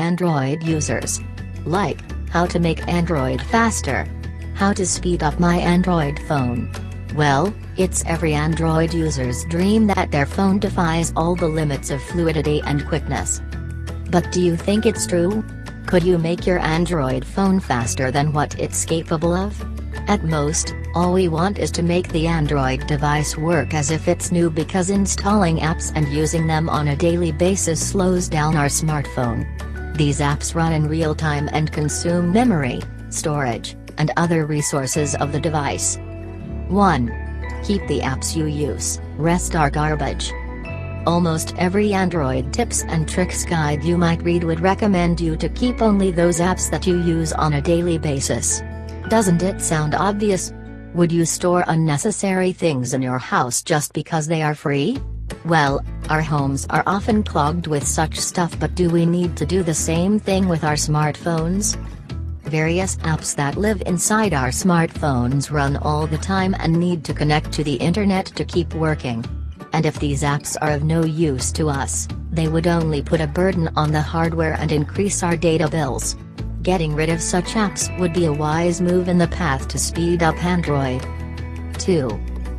Android users. Like, how to make Android faster. How to speed up my Android phone. Well, it's every Android user's dream that their phone defies all the limits of fluidity and quickness. But do you think it's true? Could you make your Android phone faster than what it's capable of? At most, all we want is to make the Android device work as if it's new, because installing apps and using them on a daily basis slows down our smartphone. These apps run in real time and consume memory, storage, and other resources of the device. 1. Keep the apps you use, rest are garbage. Almost every Android tips and tricks guide you might read would recommend you to keep only those apps that you use on a daily basis. Doesn't it sound obvious? Would you store unnecessary things in your house just because they are free? Well, our homes are often clogged with such stuff, but do we need to do the same thing with our smartphones? Various apps that live inside our smartphones run all the time and need to connect to the internet to keep working. And if these apps are of no use to us, they would only put a burden on the hardware and increase our data bills. Getting rid of such apps would be a wise move in the path to speed up Android. 2.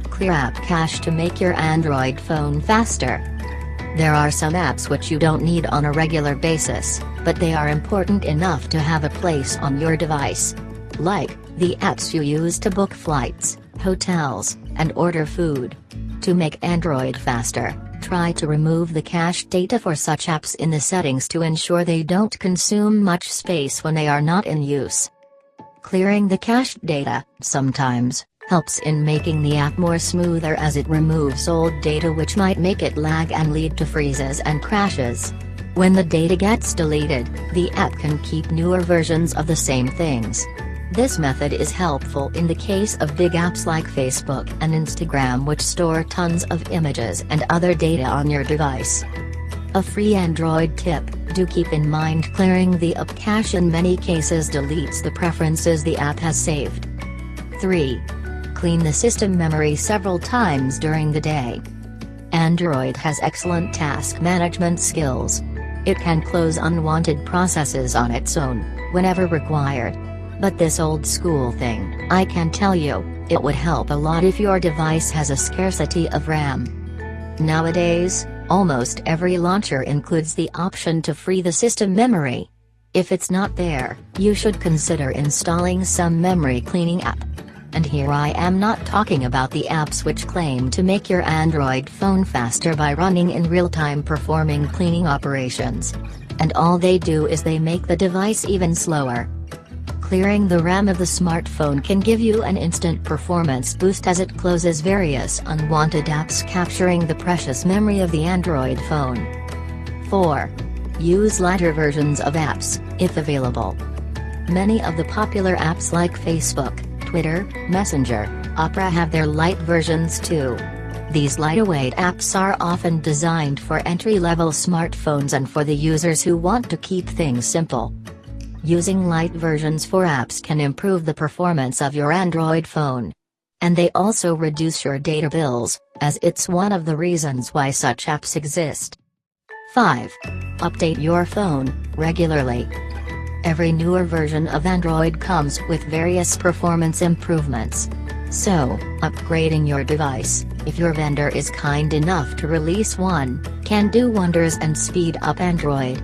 Clear app cache to make your Android phone faster. There are some apps which you don't need on a regular basis, but they are important enough to have a place on your device. Like, the apps you use to book flights, hotels, and order food. To make Android faster, try to remove the cache data for such apps in the settings to ensure they don't consume much space when they are not in use. Clearing the cached data, sometimes, helps in making the app more smoother, as it removes old data which might make it lag and lead to freezes and crashes. When the data gets deleted, the app can keep newer versions of the same things. This method is helpful in the case of big apps like Facebook and Instagram, which store tons of images and other data on your device. A free Android tip: do keep in mind clearing the app cache in many cases deletes the preferences the app has saved. 3. Clean the system memory several times during the day. Android has excellent task management skills. It can close unwanted processes on its own, whenever required. But this old school thing, I can tell you, it would help a lot if your device has a scarcity of RAM. Nowadays, almost every launcher includes the option to free the system memory. If it's not there, you should consider installing some memory cleaning app. And here I am not talking about the apps which claim to make your Android phone faster by running in real time, performing cleaning operations. And all they do is they make the device even slower. Clearing the RAM of the smartphone can give you an instant performance boost as it closes various unwanted apps capturing the precious memory of the Android phone. 4. Use lighter versions of apps, if available. Many of the popular apps like Facebook, Twitter, Messenger, Opera have their light versions too. These lightweight apps are often designed for entry-level smartphones and for the users who want to keep things simple. Using light versions for apps can improve the performance of your Android phone. And they also reduce your data bills, as it's one of the reasons why such apps exist. 5. Update your phone regularly. Every newer version of Android comes with various performance improvements. So, upgrading your device, if your vendor is kind enough to release one, can do wonders and speed up Android.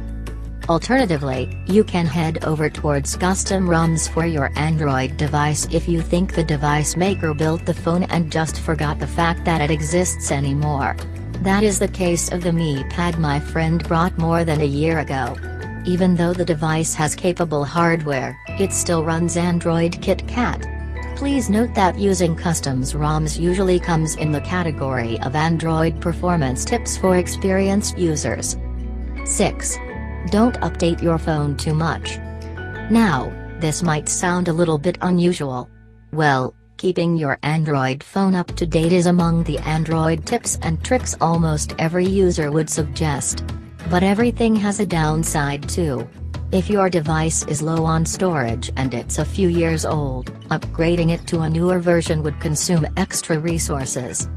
Alternatively, you can head over towards custom ROMs for your Android device if you think the device maker built the phone and just forgot the fact that it exists anymore. That is the case of the Mi Pad my friend brought more than a year ago. Even though the device has capable hardware, it still runs Android KitKat. Please note that using customs ROMs usually comes in the category of Android performance tips for experienced users. 6. Don't update your phone too much. Now, this might sound a little bit unusual. Well, keeping your Android phone up to date is among the Android tips and tricks almost every user would suggest. But everything has a downside too. If your device is low on storage and it's a few years old, upgrading it to a newer version would consume extra resources.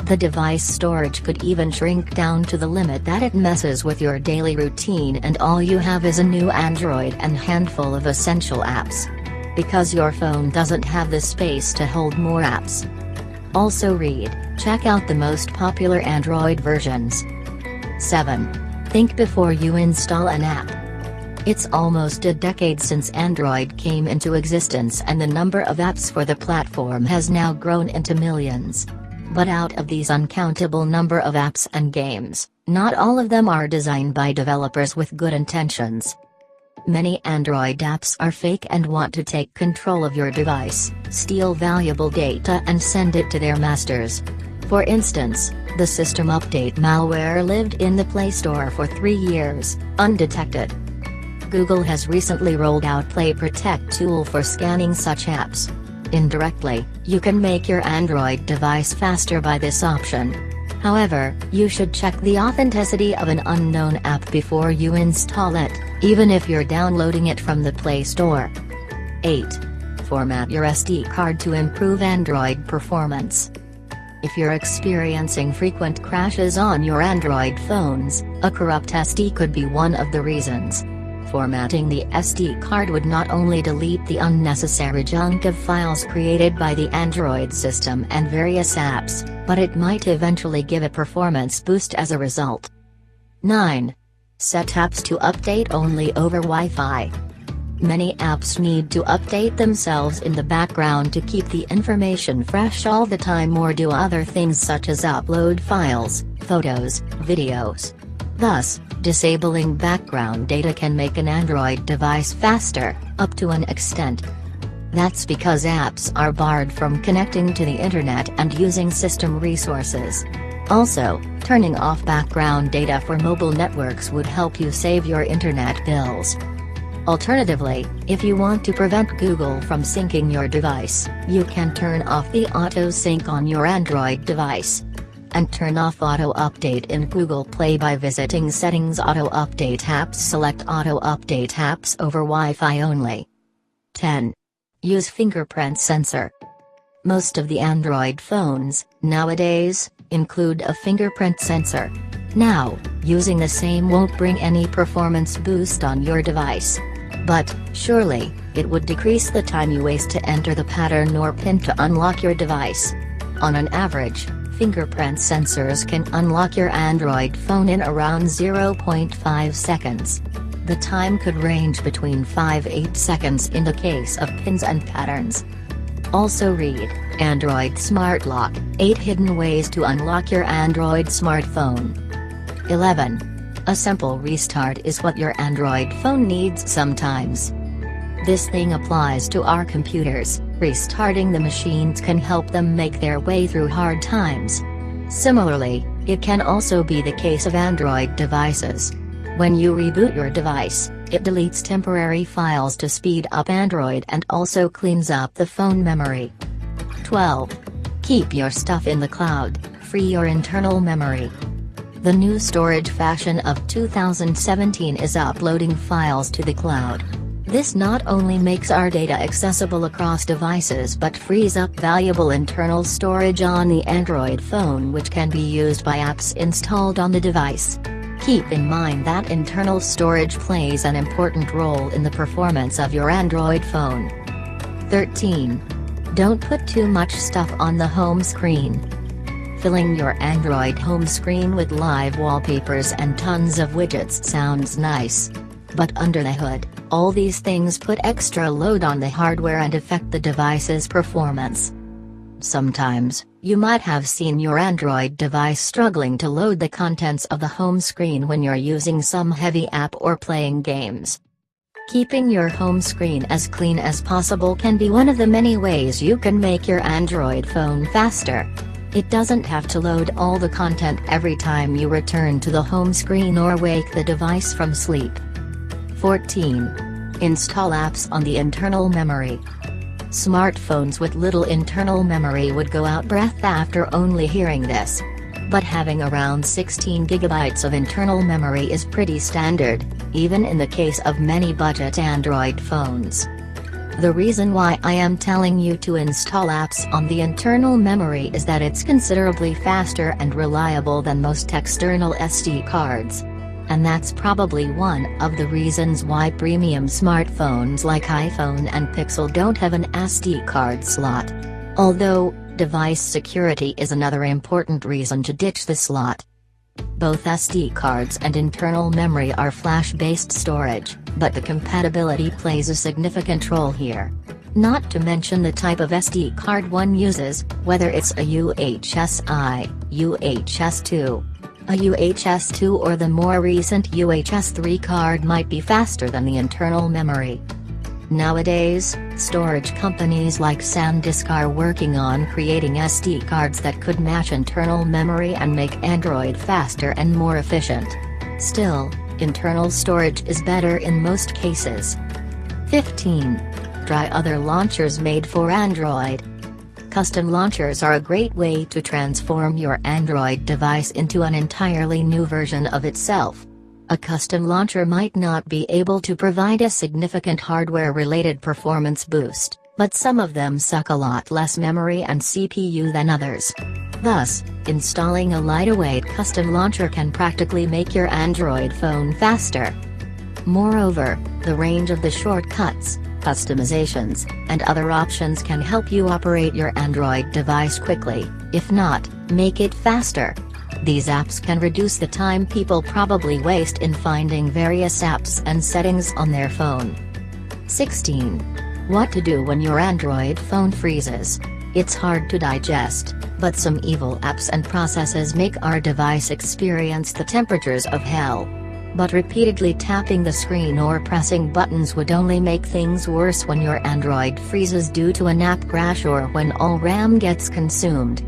The device storage could even shrink down to the limit that it messes with your daily routine and all you have is a new Android and handful of essential apps. Because your phone doesn't have the space to hold more apps. Also check out the most popular Android versions. 7. Think before you install an app. It's almost a decade since Android came into existence and the number of apps for the platform has now grown into millions. But out of these uncountable number of apps and games, not all of them are designed by developers with good intentions. Many Android apps are fake and want to take control of your device, steal valuable data and send it to their masters. For instance, the system update malware lived in the Play Store for 3 years, undetected. Google has recently rolled out Play Protect tool for scanning such apps. Indirectly, you can make your Android device faster by this option. However, you should check the authenticity of an unknown app before you install it, even if you're downloading it from the Play Store. 8. Format your SD card to improve Android performance. If you're experiencing frequent crashes on your Android phones, a corrupt SD could be one of the reasons. Formatting the SD card would not only delete the unnecessary junk of files created by the Android system and various apps, but it might eventually give a performance boost as a result. 9. Set apps to update only over Wi-Fi. Many apps need to update themselves in the background to keep the information fresh all the time or do other things such as upload files, photos, videos. Thus, disabling background data can make an Android device faster, up to an extent. That's because apps are barred from connecting to the internet and using system resources. Also, turning off background data for mobile networks would help you save your internet bills. Alternatively, if you want to prevent Google from syncing your device, you can turn off the auto sync on your Android device. And turn off Auto Update in Google Play by visiting Settings Auto Update Apps. Select Auto Update Apps over Wi-Fi only. 10. Use fingerprint sensor. Most of the Android phones, nowadays, include a fingerprint sensor. Now, using the same won't bring any performance boost on your device. But, surely, it would decrease the time you waste to enter the pattern or PIN to unlock your device. On an average, fingerprint sensors can unlock your Android phone in around 0.5 seconds. The time could range between 5–8 seconds in the case of pins and patterns. Also Android Smart Lock, 8 hidden ways to unlock your Android smartphone. 11. A simple restart is what your Android phone needs sometimes. This thing applies to our computers. Restarting the machines can help them make their way through hard times. Similarly, it can also be the case of Android devices. When you reboot your device, it deletes temporary files to speed up Android and also cleans up the phone memory. 12. Keep your stuff in the cloud, free your internal memory. The new storage fashion of 2017 is uploading files to the cloud. This not only makes our data accessible across devices but frees up valuable internal storage on the Android phone which can be used by apps installed on the device. Keep in mind that internal storage plays an important role in the performance of your Android phone. 13. Don't put too much stuff on the home screen. Filling your Android home screen with live wallpapers and tons of widgets sounds nice. But under the hood, all these things put extra load on the hardware and affect the device's performance. Sometimes, you might have seen your Android device struggling to load the contents of the home screen when you're using some heavy app or playing games. Keeping your home screen as clean as possible can be one of the many ways you can make your Android phone faster. It doesn't have to load all the content every time you return to the home screen or wake the device from sleep. 14. Install apps on the internal memory. Smartphones with little internal memory would go out of breath after only hearing this. But having around 16 GB of internal memory is pretty standard, even in the case of many budget Android phones. The reason why I am telling you to install apps on the internal memory is that it's considerably faster and reliable than most external SD cards. And that's probably one of the reasons why premium smartphones like iPhone and Pixel don't have an SD card slot. Although, device security is another important reason to ditch the slot. Both SD cards and internal memory are flash-based storage, but the compatibility plays a significant role here. Not to mention the type of SD card one uses, whether it's a UHS-I, UHS-2. A UHS-2 or the more recent UHS-3 card might be faster than the internal memory. Nowadays, storage companies like SanDisk are working on creating SD cards that could match internal memory and make Android faster and more efficient. Still, internal storage is better in most cases. 15. Try other launchers made for Android. Custom launchers are a great way to transform your Android device into an entirely new version of itself. A custom launcher might not be able to provide a significant hardware-related performance boost, but some of them suck a lot less memory and CPU than others. Thus, installing a lightweight custom launcher can practically make your Android phone faster. Moreover, the range of the shortcuts, customizations, and other options can help you operate your Android device quickly, if not, make it faster. These apps can reduce the time people probably waste in finding various apps and settings on their phone. 16. What to do when your Android phone freezes. It's hard to digest, but some evil apps and processes make our device experience the temperatures of hell. But repeatedly tapping the screen or pressing buttons would only make things worse when your Android freezes due to an app crash or when all RAM gets consumed.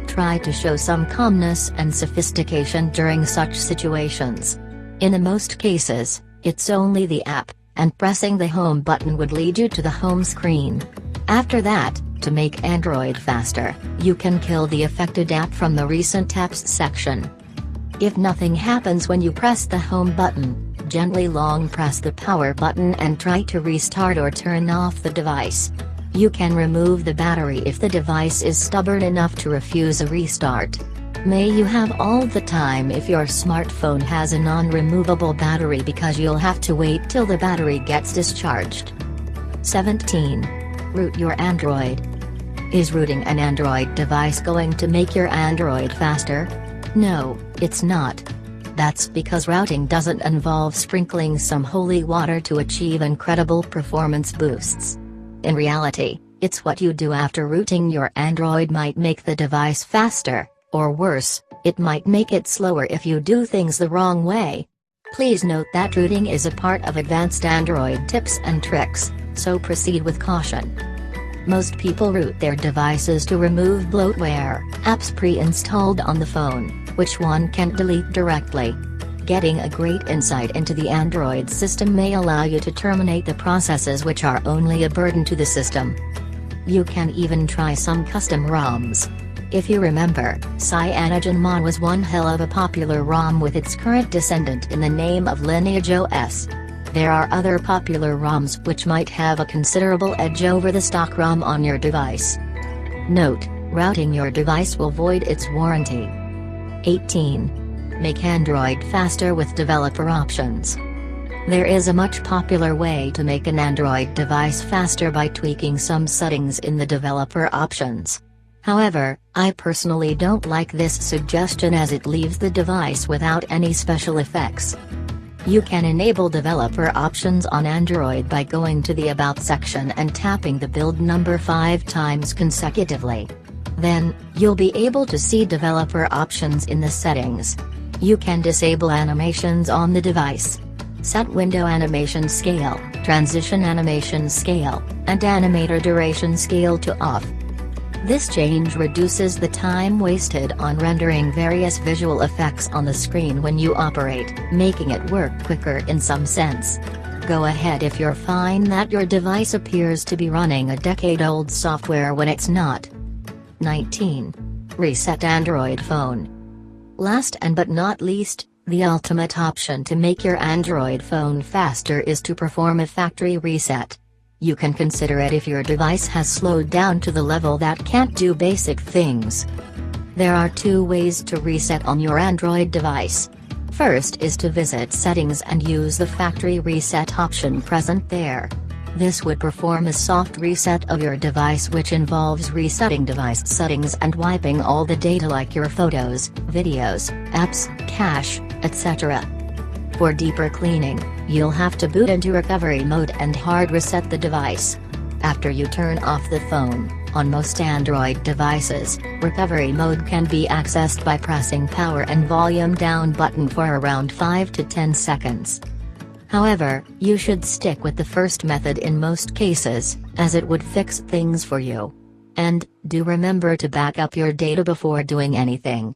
Try to show some calmness and sophistication during such situations. In the most cases, it's only the app, and pressing the home button would lead you to the home screen. After that, to make Android faster, you can kill the affected app from the recent apps section. If nothing happens when you press the home button, gently long press the power button and try to restart or turn off the device. You can remove the battery if the device is stubborn enough to refuse a restart. May you have all the time if your smartphone has a non-removable battery, because you'll have to wait till the battery gets discharged. 17. Root your Android. Is rooting an Android device going to make your Android faster? No, it's not. That's because routing doesn't involve sprinkling some holy water to achieve incredible performance boosts. In reality, it's what you do after rooting your Android might make the device faster, or worse, it might make it slower if you do things the wrong way. Please note that rooting is a part of advanced Android tips and tricks, so proceed with caution. Most people root their devices to remove bloatware, apps pre-installed on the phone, which one can't delete directly. Getting a great insight into the Android system may allow you to terminate the processes which are only a burden to the system. You can even try some custom ROMs. If you remember, CyanogenMon was one hell of a popular ROM with its current descendant in the name of Lineage OS. There are other popular ROMs which might have a considerable edge over the stock ROM on your device. Note, routing your device will void its warranty. 18. Make Android faster with developer options. There is a much popular way to make an Android device faster by tweaking some settings in the developer options. However, I personally don't like this suggestion as it leaves the device without any special effects. You can enable developer options on Android by going to the About section and tapping the build number 5 times consecutively. Then, you'll be able to see developer options in the settings. You can disable animations on the device. Set window animation scale, transition animation scale, and animator duration scale to off. This change reduces the time wasted on rendering various visual effects on the screen when you operate, making it work quicker in some sense. Go ahead if you find that your device appears to be running a decade-old software when it's not. 19. Reset Android phone. Last and but not least, the ultimate option to make your Android phone faster is to perform a factory reset. You can consider it if your device has slowed down to the level that can't do basic things. There are two ways to reset on your Android device. First is to visit Settings and use the factory reset option present there. This would perform a soft reset of your device, which involves resetting device settings and wiping all the data like your photos, videos, apps, cache, etc. For deeper cleaning, you'll have to boot into recovery mode and hard reset the device. After you turn off the phone, on most Android devices, recovery mode can be accessed by pressing power and volume down button for around 5 to 10 seconds. However, you should stick with the first method in most cases, as it would fix things for you. And, do remember to back up your data before doing anything.